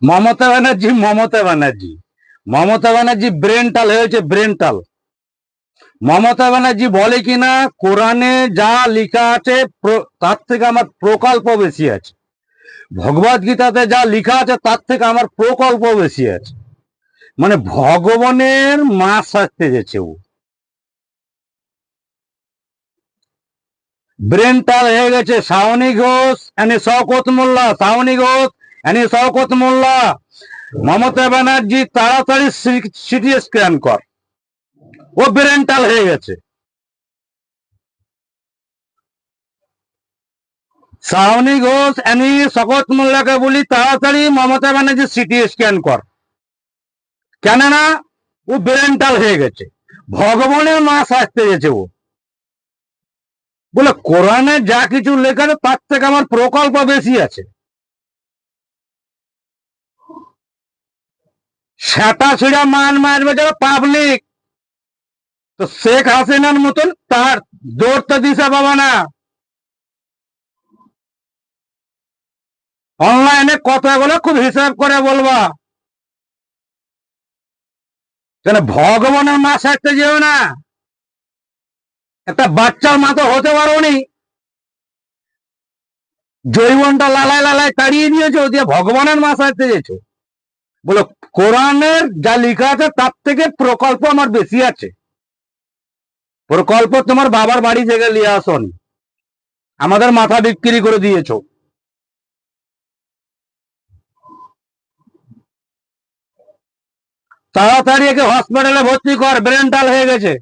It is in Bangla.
মমতা ব্যানার্জি ব্রেনটাল হয়েছে, ব্রেনটাল। মমতা ব্যানার্জি বলে কিনা কোরআনে যা লেখা আছে তার থেকে আমার প্রকল্প বেশি আছে, ভগবদ গীতাতে যা লেখা আছে তার থেকে আমার প্রকল্প বেশি আছে। মানে ভগবানের মা সাজতে যেছে ও, ব্রেনটাল হয়ে গেছে। শাওনি ঘোষ এনে শওকত মোল্লা, শাওনি ঘোষ এনে শওকত মোল্লা, মমতা ব্যানার্জি তাড়াতাড়ি সিটি স্ক্যান কর, ও ব্রেনটাল হয়ে গেছে। শাওনি ঘোষ এনি শওকত মোল্লাকে বলি তাড়াতাড়ি মমতা ব্যানার্জি সিটি স্ক্যান কর, কেননা ও ব্রেনটাল হয়ে গেছে, ভগবানের মা সাজতে গেছে ও। বলে কোরআনে যা কিছু লেখা আছে তার থেকে আমার প্রকল্প বেশি আছে। সেটা ছিঁড়া মান মারবে যারা পাবলিক, তো শেখ হাসিনার মতন তার দৌড়তে দিশা পাবা না। অনলাইনে কথাগুলো খুব হিসাব করে বলবা, কেন ভগবানের মা সাজতে যেও না। একটা বাচ্চার মা তো হতে পারো নি, জৈবনটা লালায় লালায় তাড়িয়ে দিয়েছো, দিয়ে ভগবানের মা সাজতে যেছো। বলো কোরআনের যা লেখা আছে তার থেকে প্রকল্প আমার বেশি আছে। প্রকল্প তোমার বাবার বাড়ি থেকে নিয়ে আসনি, আমাদের মাথা বিক্রি করে দিয়েছো। তাড়াতাড়ি একে হসপিটালে ভর্তি কর, ব্রেনটাল হয়ে গেছে।